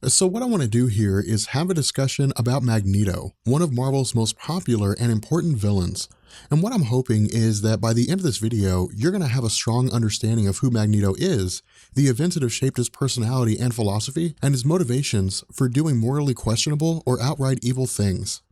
So what I want to do here is have a discussion about Magneto, one of Marvel's most popular and important villains. And what I'm hoping is that by the end of this video, you're going to have a strong understanding of who Magneto is, the events that have shaped his personality and philosophy, and his motivations for doing morally questionable or outright evil things.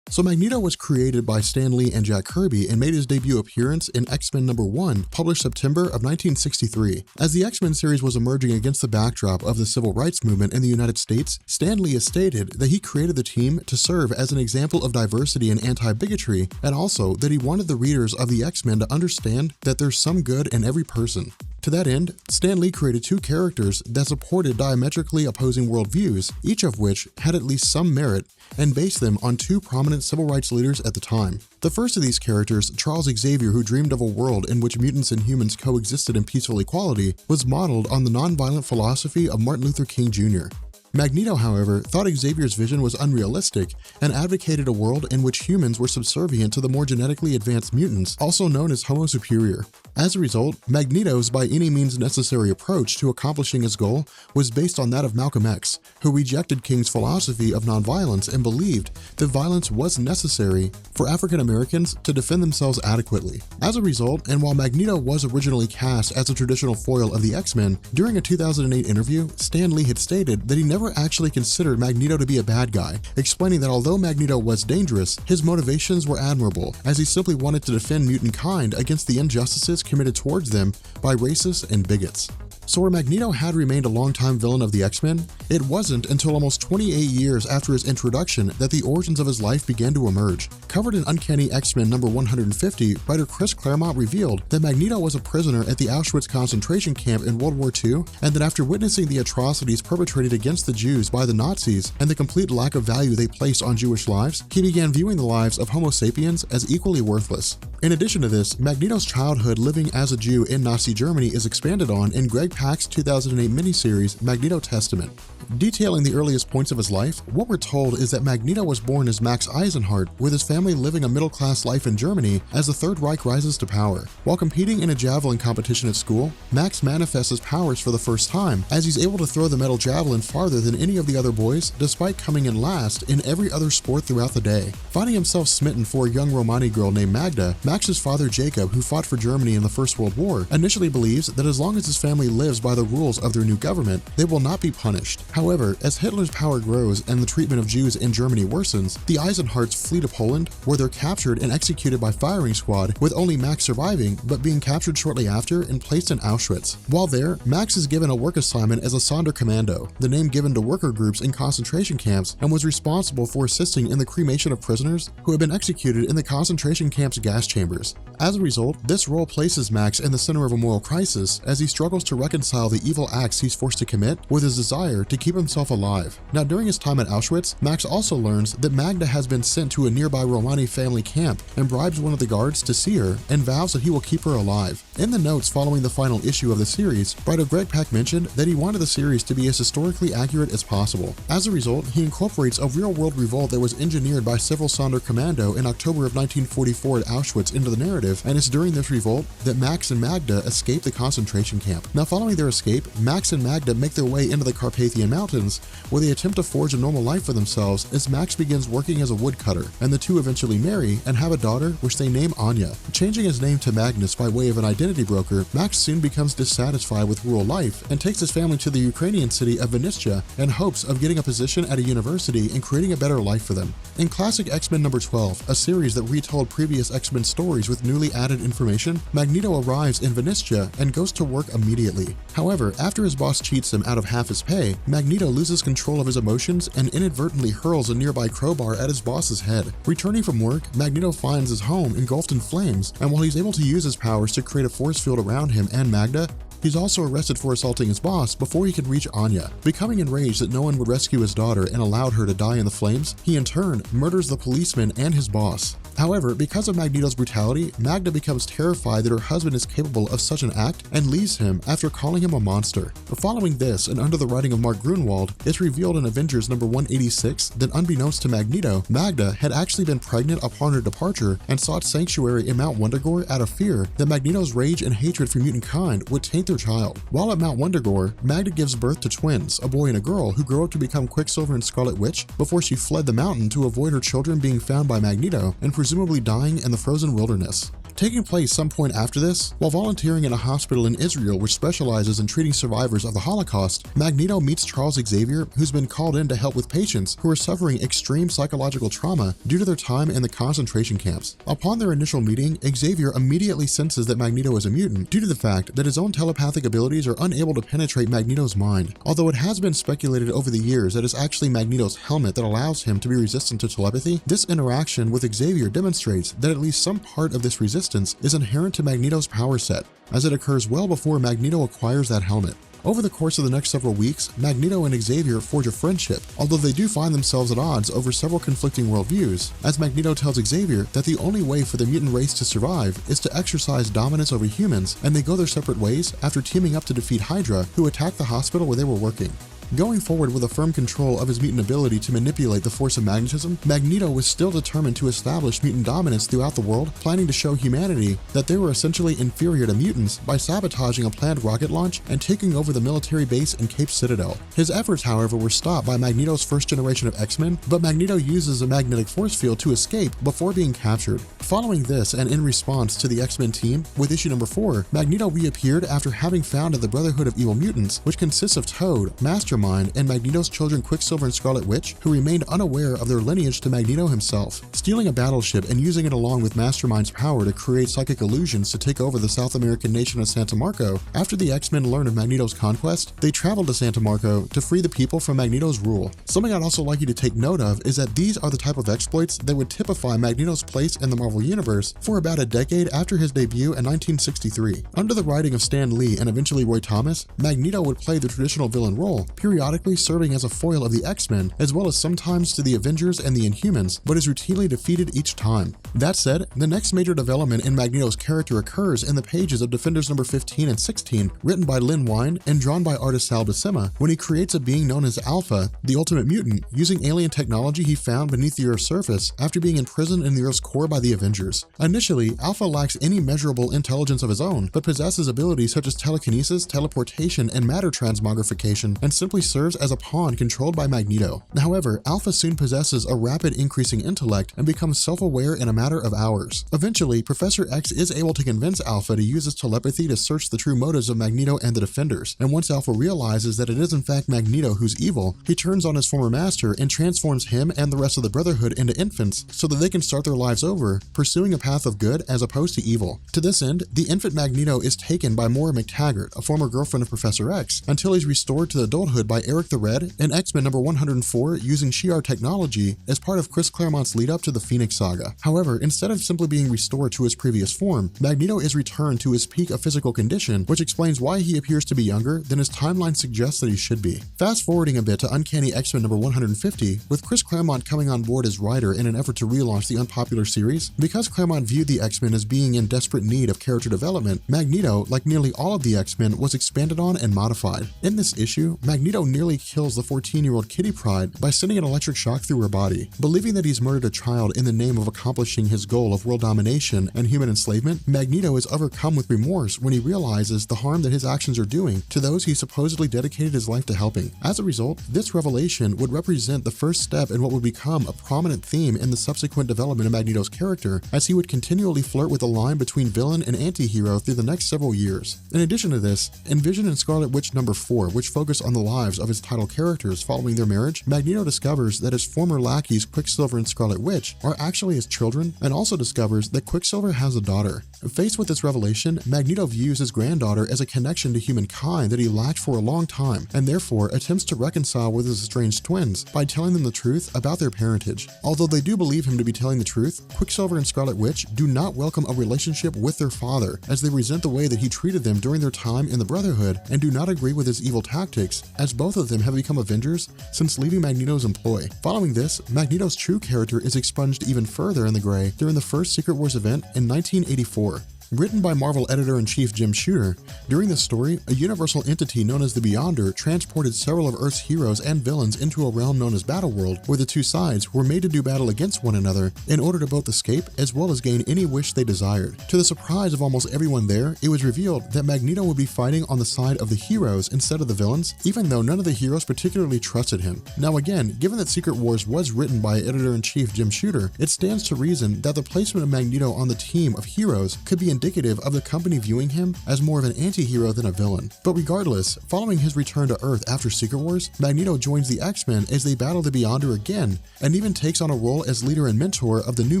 So Magneto was created by Stan Lee and Jack Kirby and made his debut appearance in X-Men #1, published September of 1963. As the X-Men series was emerging against the backdrop of the civil rights movement in the United States, Stan Lee has stated that he created the team to serve as an example of diversity and anti-bigotry, and also that he wanted the readers of the X-Men to understand that there's some good in every person. To that end, Stan Lee created two characters that supported diametrically opposing worldviews, each of which had at least some merit, and based them on two prominent civil rights leaders at the time. The first of these characters, Charles Xavier, who dreamed of a world in which mutants and humans coexisted in peaceful equality, was modeled on the nonviolent philosophy of Martin Luther King Jr. Magneto, however, thought Xavier's vision was unrealistic and advocated a world in which humans were subservient to the more genetically advanced mutants, also known as Homo superior. As a result, Magneto's by any means necessary approach to accomplishing his goal was based on that of Malcolm X, who rejected King's philosophy of nonviolence and believed that violence was necessary for African Americans to defend themselves adequately. As a result, and while Magneto was originally cast as a traditional foil of the X-Men, during a 2008 interview, Stan Lee had stated that he never actually considered Magneto to be a bad guy, explaining that although Magneto was dangerous, his motivations were admirable, as he simply wanted to defend mutant kind against the injustices committed towards them by racists and bigots. So where Magneto had remained a longtime villain of the X-Men, it wasn't until almost 28 years after his introduction that the origins of his life began to emerge. Covered in Uncanny X-Men #150, writer Chris Claremont revealed that Magneto was a prisoner at the Auschwitz concentration camp in World War II, and that after witnessing the atrocities perpetrated against the Jews by the Nazis and the complete lack of value they placed on Jewish lives, he began viewing the lives of Homo sapiens as equally worthless. In addition to this, Magneto's childhood living as a Jew in Nazi Germany is expanded on in Greg Pak's 2008 miniseries, Magneto Testament. Detailing the earliest points of his life, what we're told is that Magneto was born as Max Eisenhardt, with his family living a middle-class life in Germany as the Third Reich rises to power. While competing in a javelin competition at school, Max manifests his powers for the first time, as he's able to throw the metal javelin farther than any of the other boys, despite coming in last in every other sport throughout the day. Finding himself smitten for a young Romani girl named Magda, Max's father Jacob, who fought for Germany in the First World War, initially believes that as long as his family lives by the rules of their new government, they will not be punished. However, as Hitler's power grows and the treatment of Jews in Germany worsens, the Eisenhardts flee to Poland, where they're captured and executed by firing squad, with only Max surviving, but being captured shortly after and placed in Auschwitz. While there, Max is given a work assignment as a Sonderkommando, the name given to worker groups in concentration camps, and was responsible for assisting in the cremation of prisoners who had been executed in the concentration camp's gas chambers. As a result, this role places Max in the center of a moral crisis as he struggles to reconcile the evil acts he's forced to commit with his desire to keep himself alive. Now, during his time at Auschwitz, Max also learns that Magda has been sent to a nearby Romani family camp and bribes one of the guards to see her and vows that he will keep her alive. In the notes following the final issue of the series, writer Greg Pak mentioned that he wanted the series to be as historically accurate as possible. As a result, he incorporates a real-world revolt that was engineered by several Sonderkommando in October of 1944 at Auschwitz into the narrative, and it's during this revolt that Max and Magda escape the concentration camp. Now, following their escape, Max and Magda make their way into the Carpathian Mountains, where they attempt to forge a normal life for themselves as Max begins working as a woodcutter, and the two eventually marry and have a daughter which they name Anya. Changing his name to Magnus by way of an identity broker, Max soon becomes dissatisfied with rural life and takes his family to the Ukrainian city of Vinnytsia in hopes of getting a position at a university and creating a better life for them. In classic X-Men #12, a series that retold previous X-Men stories with newly added information, Magneto arrives in Vinnytsia and goes to work immediately. However, after his boss cheats him out of half his pay, Magneto loses control of his emotions and inadvertently hurls a nearby crowbar at his boss's head. Returning from work, Magneto finds his home engulfed in flames, and while he's able to use his powers to create a force field around him and Magda, he's also arrested for assaulting his boss before he could reach Anya. Becoming enraged that no one would rescue his daughter and allowed her to die in the flames, he in turn murders the policeman and his boss. However, because of Magneto's brutality, Magda becomes terrified that her husband is capable of such an act and leaves him after calling him a monster. Following this, and under the writing of Mark Gruenwald, it's revealed in Avengers #186 that unbeknownst to Magneto, Magda had actually been pregnant upon her departure and sought sanctuary in Mount Wundagore out of fear that Magneto's rage and hatred for mutant kind would taint their child. While at Mount Wundagore, Magda gives birth to twins, a boy and a girl, who grow up to become Quicksilver and Scarlet Witch before she fled the mountain to avoid her children being found by Magneto and presumably dying in the frozen wilderness. Taking place some point after this, while volunteering in a hospital in Israel which specializes in treating survivors of the Holocaust, Magneto meets Charles Xavier, who's been called in to help with patients who are suffering extreme psychological trauma due to their time in the concentration camps. Upon their initial meeting, Xavier immediately senses that Magneto is a mutant due to the fact that his own telepathic abilities are unable to penetrate Magneto's mind, although it has been speculated over the years that it's actually Magneto's helmet that allows him to be resistant to telepathy. This interaction with Xavier demonstrates that at least some part of this resistance is inherent to Magneto's power set, as it occurs well before Magneto acquires that helmet. Over the course of the next several weeks, Magneto and Xavier forge a friendship, although they do find themselves at odds over several conflicting worldviews, as Magneto tells Xavier that the only way for the mutant race to survive is to exercise dominance over humans, and they go their separate ways after teaming up to defeat Hydra, who attacked the hospital where they were working. Going forward with a firm control of his mutant ability to manipulate the force of magnetism, Magneto was still determined to establish mutant dominance throughout the world, planning to show humanity that they were essentially inferior to mutants by sabotaging a planned rocket launch and taking over the military base in Cape Citadel. His efforts, however, were stopped by Magneto's first generation of X-Men, but Magneto uses a magnetic force field to escape before being captured. Following this, and in response to the X-Men team, with issue number 4, Magneto reappeared after having founded the Brotherhood of Evil Mutants, which consists of Toad, Mastermind, and Magneto's children Quicksilver and Scarlet Witch, who remained unaware of their lineage to Magneto himself. Stealing a battleship and using it along with Mastermind's power to create psychic illusions to take over the South American nation of Santa Marco, after the X-Men learned of Magneto's conquest, they traveled to Santa Marco to free the people from Magneto's rule. Something I'd also like you to take note of is that these are the type of exploits that would typify Magneto's place in the Marvel Universe for about a decade after his debut in 1963. Under the writing of Stan Lee and eventually Roy Thomas, Magneto would play the traditional villain role, periodically serving as a foil of the X-Men, as well as sometimes to the Avengers and the Inhumans, but is routinely defeated each time. That said, the next major development in Magneto's character occurs in the pages of Defenders number 15 and 16, written by Lynn Wein and drawn by artist Sal Buscema, when he creates a being known as Alpha, the ultimate mutant, using alien technology he found beneath the Earth's surface after being imprisoned in the Earth's core by the Avengers. Initially, Alpha lacks any measurable intelligence of his own, but possesses abilities such as telekinesis, teleportation, and matter transmogrification, and simply serves as a pawn controlled by Magneto. However, Alpha soon possesses a rapid increasing intellect and becomes self-aware in a matter of hours. Eventually, Professor X is able to convince Alpha to use his telepathy to search the true motives of Magneto and the Defenders, and once Alpha realizes that it is in fact Magneto who's evil, he turns on his former master and transforms him and the rest of the Brotherhood into infants so that they can start their lives over, pursuing a path of good as opposed to evil. To this end, the infant Magneto is taken by Maura McTaggart, a former girlfriend of Professor X, until he's restored to adulthood by Eric the Red in X-Men number 104 using Shi'ar technology as part of Chris Claremont's lead-up to the Phoenix Saga. However, instead of simply being restored to his previous form, Magneto is returned to his peak of physical condition, which explains why he appears to be younger than his timeline suggests that he should be. Fast forwarding a bit to Uncanny X-Men number 150, with Chris Claremont coming on board as writer in an effort to relaunch the unpopular series, because Claremont viewed the X-Men as being in desperate need of character development, Magneto, like nearly all of the X-Men, was expanded on and modified. In this issue, Magneto nearly kills the 14-year-old Kitty Pryde by sending an electric shock through her body. Believing that he's murdered a child in the name of accomplishing his goal of world domination and human enslavement, Magneto is overcome with remorse when he realizes the harm that his actions are doing to those he supposedly dedicated his life to helping. As a result, this revelation would represent the first step in what would become a prominent theme in the subsequent development of Magneto's character, as he would continually flirt with the line between villain and anti-hero through the next several years. In addition to this, in Vision and Scarlet Witch number 4, which focus on the lives of his title characters following their marriage, Magneto discovers that his former lackeys Quicksilver and Scarlet Witch are actually his children, and also discovers that Quicksilver has a daughter. Faced with this revelation, Magneto views his granddaughter as a connection to humankind that he lacked for a long time, and therefore attempts to reconcile with his estranged twins by telling them the truth about their parentage. Although they do believe him to be telling the truth, Quicksilver and Scarlet Witch do not welcome a relationship with their father, as they resent the way that he treated them during their time in the Brotherhood and do not agree with his evil tactics, as both of them have become Avengers since leaving Magneto's employ. Following this, Magneto's true character is expunged even further in the gray during the first Secret Wars event in 1984. Written by Marvel editor-in-chief Jim Shooter, during this story, a universal entity known as the Beyonder transported several of Earth's heroes and villains into a realm known as Battleworld, where the two sides were made to do battle against one another in order to both escape as well as gain any wish they desired. To the surprise of almost everyone there, it was revealed that Magneto would be fighting on the side of the heroes instead of the villains, even though none of the heroes particularly trusted him. Now again, given that Secret Wars was written by editor-in-chief Jim Shooter, it stands to reason that the placement of Magneto on the team of heroes could be indicative of the company viewing him as more of an anti-hero than a villain. But regardless, following his return to Earth after Secret Wars, Magneto joins the X-Men as they battle the Beyonder again, and even takes on a role as leader and mentor of the New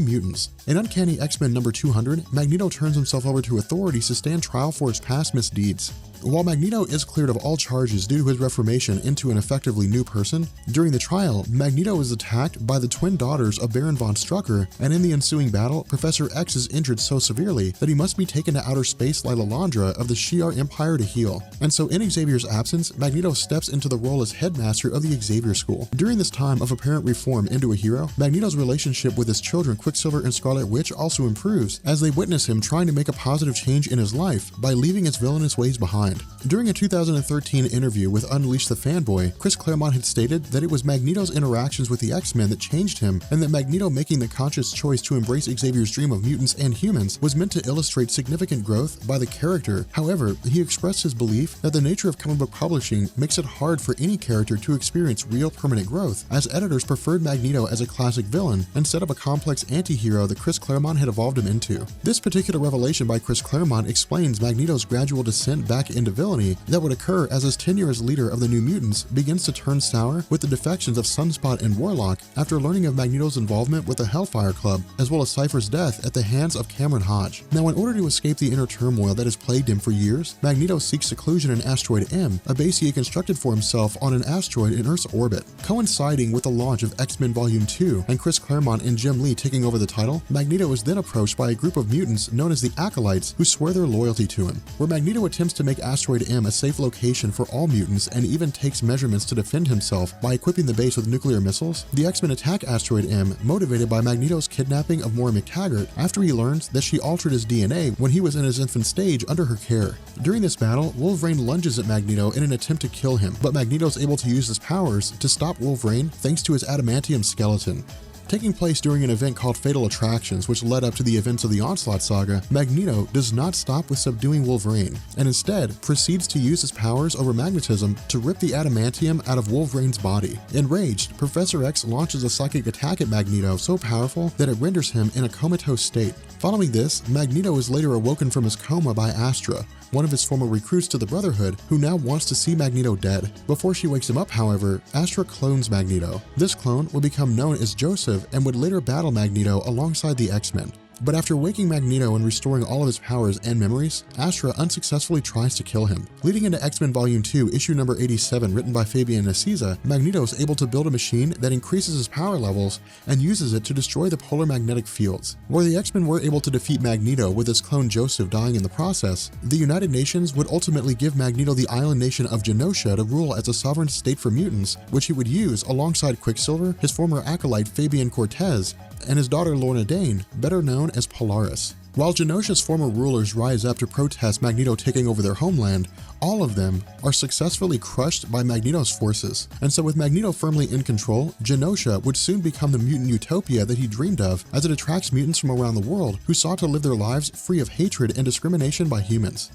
Mutants. In Uncanny X-Men number 200, Magneto turns himself over to authorities to stand trial for his past misdeeds. While Magneto is cleared of all charges due to his reformation into an effectively new person, during the trial, Magneto is attacked by the twin daughters of Baron von Strucker, and in the ensuing battle, Professor X is injured so severely that he must be taken to outer space like Lilandra of the Shi'ar Empire to heal. And so in Xavier's absence, Magneto steps into the role as headmaster of the Xavier School. During this time of apparent reform into a hero, Magneto's relationship with his children Quicksilver and Scarlet Witch also improves, as they witness him trying to make a positive change in his life by leaving his villainous ways behind. During a 2013 interview with Unleash the Fanboy, Chris Claremont had stated that it was Magneto's interactions with the X-Men that changed him, and that Magneto making the conscious choice to embrace Xavier's dream of mutants and humans was meant to illustrate significant growth by the character. However, he expressed his belief that the nature of comic book publishing makes it hard for any character to experience real permanent growth, as editors preferred Magneto as a classic villain instead of a complex anti-hero that Chris Claremont had evolved him into. This particular revelation by Chris Claremont explains Magneto's gradual descent back into villainy that would occur as his tenure as leader of the New Mutants begins to turn sour with the defections of Sunspot and Warlock after learning of Magneto's involvement with the Hellfire Club, as well as Cypher's death at the hands of Cameron Hodge. Now, in order to escape the inner turmoil that has plagued him for years, Magneto seeks seclusion in Asteroid M, a base he had constructed for himself on an asteroid in Earth's orbit. Coinciding with the launch of X-Men Volume 2 and Chris Claremont and Jim Lee taking over the title, Magneto is then approached by a group of mutants known as the Acolytes who swear their loyalty to him. Where Magneto attempts to make Asteroid M a safe location for all mutants and even takes measurements to defend himself by equipping the base with nuclear missiles, the X-Men attack Asteroid M, motivated by Magneto's kidnapping of Moira McTaggart after he learns that she altered his DNA when he was in his infant stage under her care. During this battle, Wolverine lunges at Magneto in an attempt to kill him, but Magneto is able to use his powers to stop Wolverine thanks to his adamantium skeleton. Taking place during an event called Fatal Attractions, which led up to the events of the Onslaught saga, Magneto does not stop with subduing Wolverine, and instead proceeds to use his powers over magnetism to rip the adamantium out of Wolverine's body. Enraged, Professor X launches a psychic attack at Magneto so powerful that it renders him in a comatose state. Following this, Magneto is later awoken from his coma by Astra, one of his former recruits to the Brotherhood, who now wants to see Magneto dead. Before she wakes him up, however, Astra clones Magneto. This clone would become known as Joseph and would later battle Magneto alongside the X-Men. But after waking Magneto and restoring all of his powers and memories, Astra unsuccessfully tries to kill him. Leading into X-Men Volume 2, issue number 87, written by Fabian Nicieza, Magneto is able to build a machine that increases his power levels and uses it to destroy the polar magnetic fields. Where the X-Men were able to defeat Magneto with his clone Joseph dying in the process, the United Nations would ultimately give Magneto the island nation of Genosha to rule as a sovereign state for mutants, which he would use alongside Quicksilver, his former acolyte Fabian Cortez, and his daughter Lorna Dane, better known as Polaris. While Genosha's former rulers rise up to protest Magneto taking over their homeland, all of them are successfully crushed by Magneto's forces. And so with Magneto firmly in control, Genosha would soon become the mutant utopia that he dreamed of, as it attracts mutants from around the world who sought to live their lives free of hatred and discrimination by humans.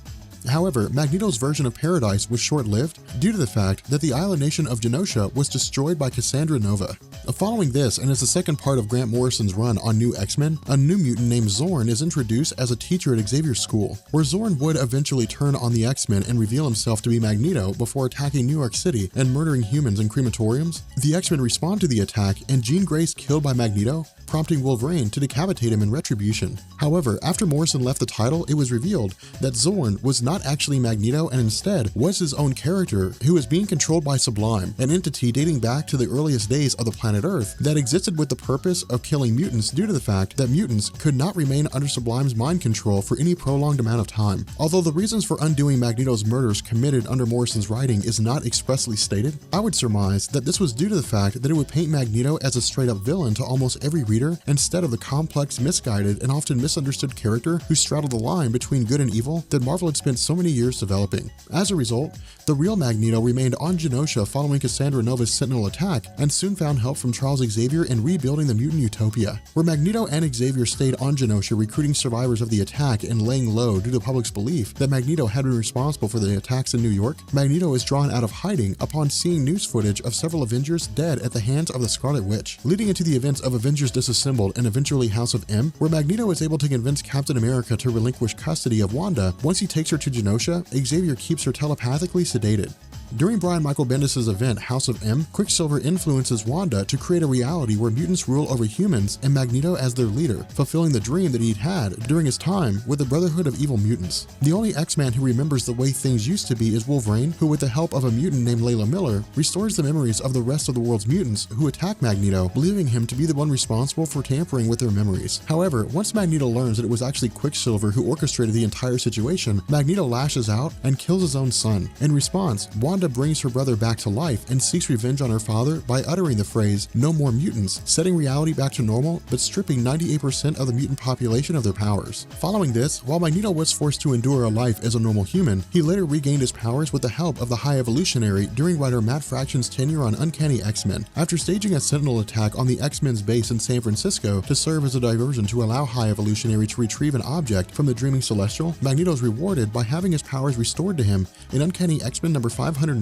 However, Magneto's version of paradise was short-lived due to the fact that the island nation of Genosha was destroyed by Cassandra Nova. Following this, and as the second part of Grant Morrison's run on New X-Men, a new mutant named Zorn is introduced as a teacher at Xavier's school, where Zorn would eventually turn on the X-Men and reveal himself to be Magneto before attacking New York City and murdering humans in crematoriums. The X-Men respond to the attack, and Jean Grey's killed by Magneto, prompting Wolverine to decapitate him in retribution. However, after Morrison left the title, it was revealed that Zorn was not actually Magneto and instead was his own character who was being controlled by Sublime, an entity dating back to the earliest days of the planet Earth that existed with the purpose of killing mutants due to the fact that mutants could not remain under Sublime's mind control for any prolonged amount of time. Although the reasons for undoing Magneto's murders committed under Morrison's writing is not expressly stated, I would surmise that this was due to the fact that it would paint Magneto as a straight-up villain to almost every reader leader instead of the complex, misguided, and often misunderstood character who straddled the line between good and evil that Marvel had spent so many years developing. As a result, the real Magneto remained on Genosha following Cassandra Nova's Sentinel attack and soon found help from Charles Xavier in rebuilding the mutant utopia. Where Magneto and Xavier stayed on Genosha recruiting survivors of the attack and laying low due to the public's belief that Magneto had been responsible for the attacks in New York, Magneto is drawn out of hiding upon seeing news footage of several Avengers dead at the hands of the Scarlet Witch, leading into the events of Avengers Disassembled and eventually House of M, where Magneto is able to convince Captain America to relinquish custody of Wanda. Once he takes her to Genosha, Xavier keeps her telepathically sedated. During Brian Michael Bendis' event House of M, Quicksilver influences Wanda to create a reality where mutants rule over humans and Magneto as their leader, fulfilling the dream that he'd had during his time with the Brotherhood of Evil Mutants. The only X-Man who remembers the way things used to be is Wolverine, who with the help of a mutant named Layla Miller, restores the memories of the rest of the world's mutants who attack Magneto, believing him to be the one responsible for tampering with their memories. However, once Magneto learns that it was actually Quicksilver who orchestrated the entire situation, Magneto lashes out and kills his own son. In response, Wanda brings her brother back to life and seeks revenge on her father by uttering the phrase, "No more mutants," setting reality back to normal, but stripping 98% of the mutant population of their powers. Following this, while Magneto was forced to endure a life as a normal human, he later regained his powers with the help of the High Evolutionary during writer Matt Fraction's tenure on Uncanny X-Men. After staging a Sentinel attack on the X-Men's base in San Francisco to serve as a diversion to allow High Evolutionary to retrieve an object from the Dreaming Celestial, Magneto is rewarded by having his powers restored to him in Uncanny X-Men number 507.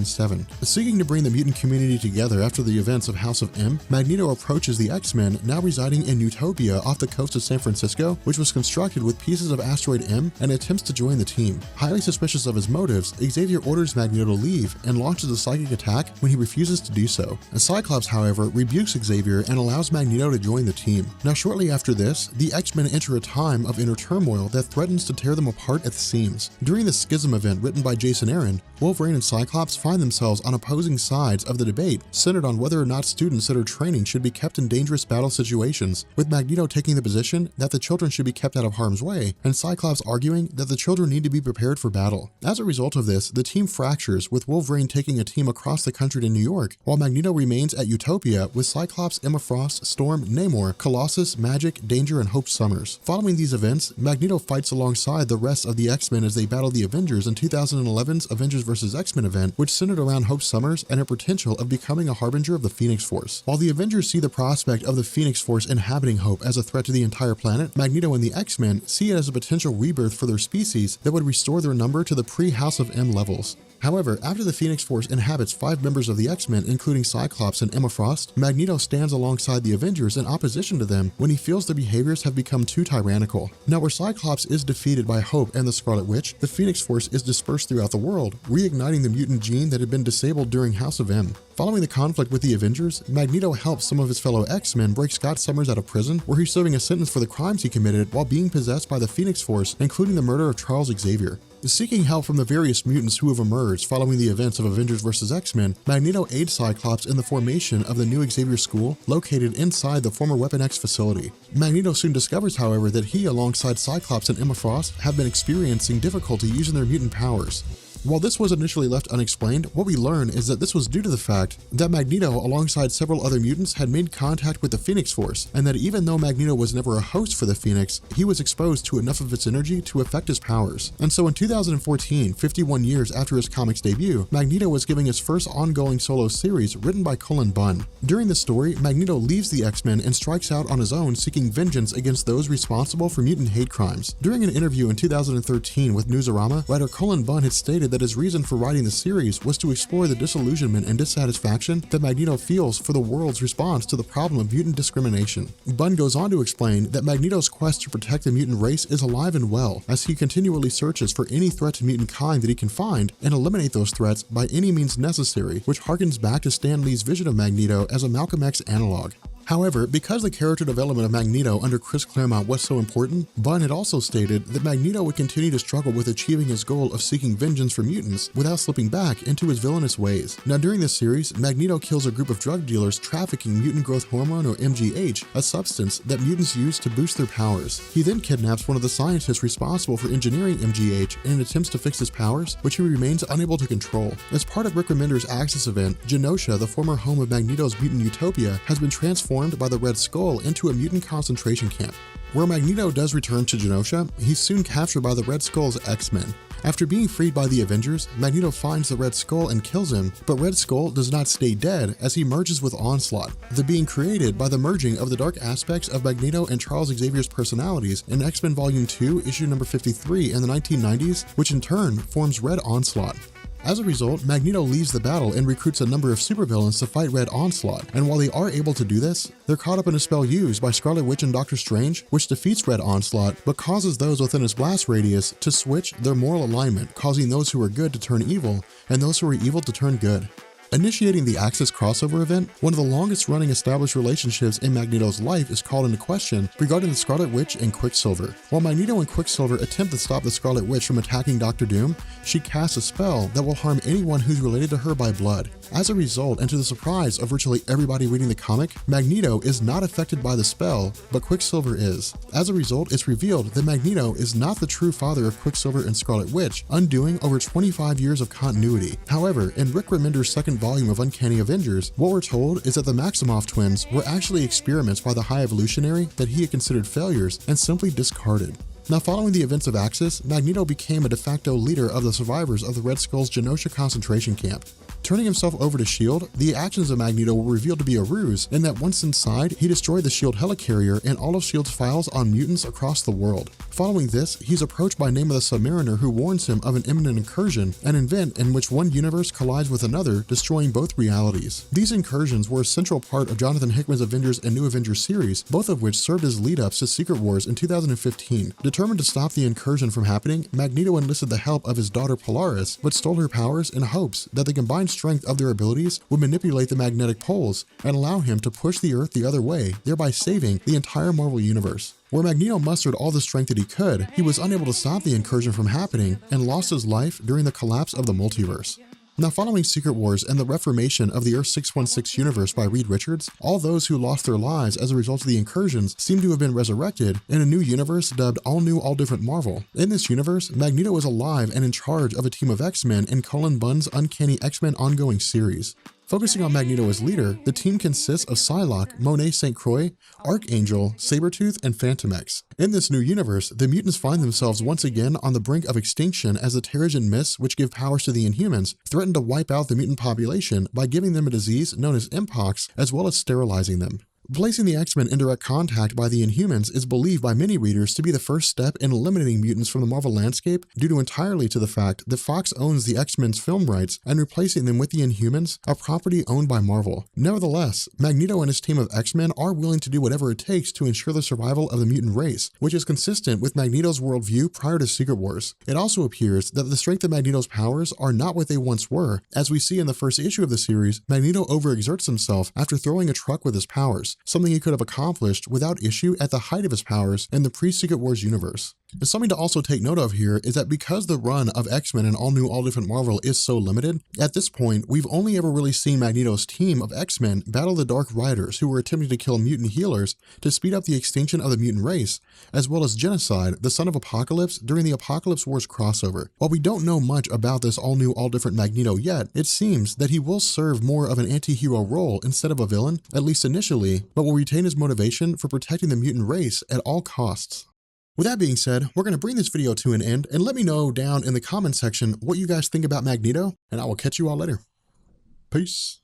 Seeking to bring the mutant community together after the events of House of M, Magneto approaches the X-Men now residing in Utopia off the coast of San Francisco, which was constructed with pieces of Asteroid M, and attempts to join the team. Highly suspicious of his motives, Xavier orders Magneto to leave and launches a psychic attack when he refuses to do so. Cyclops, however, rebukes Xavier and allows Magneto to join the team. Now shortly after this, the X-Men enter a time of inner turmoil that threatens to tear them apart at the seams. During the Schism event written by Jason Aaron, Wolverine and Cyclops find themselves on opposing sides of the debate centered on whether or not students that are training should be kept in dangerous battle situations, with Magneto taking the position that the children should be kept out of harm's way, and Cyclops arguing that the children need to be prepared for battle. As a result of this, the team fractures, with Wolverine taking a team across the country to New York, while Magneto remains at Utopia with Cyclops, Emma Frost, Storm, Namor, Colossus, Magic, Danger, and Hope Summers. Following these events, Magneto fights alongside the rest of the X-Men as they battle the Avengers in 2011's Avengers vs. X-Men event, which centered around Hope Summers and her potential of becoming a harbinger of the Phoenix Force. While the Avengers see the prospect of the Phoenix Force inhabiting Hope as a threat to the entire planet, Magneto and the X-Men see it as a potential rebirth for their species that would restore their number to the pre-House of M levels. However, after the Phoenix Force inhabits 5 members of the X-Men, including Cyclops and Emma Frost, Magneto stands alongside the Avengers in opposition to them when he feels their behaviors have become too tyrannical. Now, where Cyclops is defeated by Hope and the Scarlet Witch, the Phoenix Force is dispersed throughout the world, reigniting the mutant gene that had been disabled during House of M. Following the conflict with the Avengers, Magneto helps some of his fellow X-Men break Scott Summers out of prison, where he's serving a sentence for the crimes he committed while being possessed by the Phoenix Force, including the murder of Charles Xavier. Seeking help from the various mutants who have emerged following the events of Avengers vs. X-Men, Magneto aids Cyclops in the formation of the new Xavier School located inside the former Weapon X facility. Magneto soon discovers, however, that he, alongside Cyclops and Emma Frost, have been experiencing difficulty using their mutant powers. While this was initially left unexplained, what we learn is that this was due to the fact that Magneto, alongside several other mutants, had made contact with the Phoenix Force, and that even though Magneto was never a host for the Phoenix, he was exposed to enough of its energy to affect his powers. And so in 2014, 51 years after his comics debut, Magneto was giving his first ongoing solo series written by Cullen Bunn. During the story, Magneto leaves the X-Men and strikes out on his own, seeking vengeance against those responsible for mutant hate crimes. During an interview in 2013 with Newsarama, writer Cullen Bunn had stated that his reason for writing the series was to explore the disillusionment and dissatisfaction that Magneto feels for the world's response to the problem of mutant discrimination. Bunn goes on to explain that Magneto's quest to protect the mutant race is alive and well, as he continually searches for any threat to mutant kind that he can find and eliminate those threats by any means necessary, which harkens back to Stan Lee's vision of Magneto as a Malcolm X analog. However, because the character development of Magneto under Chris Claremont was so important, Bunn had also stated that Magneto would continue to struggle with achieving his goal of seeking vengeance for mutants without slipping back into his villainous ways. Now, during this series, Magneto kills a group of drug dealers trafficking mutant growth hormone, or MGH, a substance that mutants use to boost their powers. He then kidnaps one of the scientists responsible for engineering MGH and attempts to fix his powers, which he remains unable to control. As part of Rick Remender's Axis event, Genosha, the former home of Magneto's mutant utopia, has been transformed transformed by the Red Skull into a mutant concentration camp. Where Magneto does return to Genosha, he's soon captured by the Red Skull's X-Men. After being freed by the Avengers, Magneto finds the Red Skull and kills him, but Red Skull does not stay dead as he merges with Onslaught, the being created by the merging of the dark aspects of Magneto and Charles Xavier's personalities in X-Men Volume 2, issue number 53 in the 1990s, which in turn forms Red Onslaught. As a result, Magneto leaves the battle and recruits a number of supervillains to fight Red Onslaught, and while they are able to do this, they're caught up in a spell used by Scarlet Witch and Doctor Strange, which defeats Red Onslaught, but causes those within its blast radius to switch their moral alignment, causing those who are good to turn evil, and those who are evil to turn good. Initiating the Axis crossover event, one of the longest running established relationships in Magneto's life is called into question regarding the Scarlet Witch and Quicksilver. While Magneto and Quicksilver attempt to stop the Scarlet Witch from attacking Doctor Doom, she casts a spell that will harm anyone who's related to her by blood. As a result, and to the surprise of virtually everybody reading the comic, Magneto is not affected by the spell, but Quicksilver is. As a result, it's revealed that Magneto is not the true father of Quicksilver and Scarlet Witch, undoing over 25 years of continuity. However, in Rick Remender's second volume of Uncanny Avengers, what we're told is that the Maximoff twins were actually experiments by the High Evolutionary that he had considered failures and simply discarded. Now, following the events of Axis, Magneto became a de facto leader of the survivors of the Red Skull's Genosha concentration camp. Turning himself over to S.H.I.E.L.D., the actions of Magneto were revealed to be a ruse, and that once inside, he destroyed the S.H.I.E.L.D. helicarrier and all of S.H.I.E.L.D.'s files on mutants across the world. Following this, he's approached by name of the Submariner, who warns him of an imminent incursion, an event in which one universe collides with another, destroying both realities. These incursions were a central part of Jonathan Hickman's Avengers and New Avengers series, both of which served as lead-ups to Secret Wars in 2015. Determined to stop the incursion from happening, Magneto enlisted the help of his daughter Polaris, but stole her powers in hopes that the combined strength of their abilities would manipulate the magnetic poles and allow him to push the Earth the other way, thereby saving the entire Marvel Universe. Where Magneto mustered all the strength that he could, he was unable to stop the incursion from happening and lost his life during the collapse of the multiverse. Now, following Secret Wars and the Reformation of the Earth 616 universe by Reed Richards, all those who lost their lives as a result of the incursions seem to have been resurrected in a new universe dubbed All New All Different Marvel. In this universe, Magneto is alive and in charge of a team of X-Men in Cullen Bunn's Uncanny X-Men ongoing series. Focusing on Magneto as leader, the team consists of Psylocke, Monet St. Croix, Archangel, Sabretooth, and Phantom X. In this new universe, the mutants find themselves once again on the brink of extinction as the Terrigen Mists, which give powers to the Inhumans, threaten to wipe out the mutant population by giving them a disease known as Mpox, as well as sterilizing them. Placing the X-Men in direct contact by the Inhumans is believed by many readers to be the first step in eliminating mutants from the Marvel landscape due entirely to the fact that Fox owns the X-Men's film rights and replacing them with the Inhumans, a property owned by Marvel. Nevertheless, Magneto and his team of X-Men are willing to do whatever it takes to ensure the survival of the mutant race, which is consistent with Magneto's worldview prior to Secret Wars. It also appears that the strength of Magneto's powers are not what they once were. As we see in the first issue of the series, Magneto overexerts himself after throwing a truck with his powers, something he could have accomplished without issue at the height of his powers in the pre-Secret Wars universe. And something to also take note of here is that because the run of X-Men and All New All Different Marvel is so limited, at this point, we've only ever really seen Magneto's team of X-Men battle the Dark Riders who were attempting to kill mutant healers to speed up the extinction of the mutant race, as well as Genocide, the son of Apocalypse, during the Apocalypse Wars crossover. While we don't know much about this All New All Different Magneto yet, it seems that he will serve more of an anti-hero role instead of a villain, at least initially, but will retain his motivation for protecting the mutant race at all costs. With that being said, we're going to bring this video to an end, and let me know down in the comment section what you guys think about Magneto, and I will catch you all later. Peace.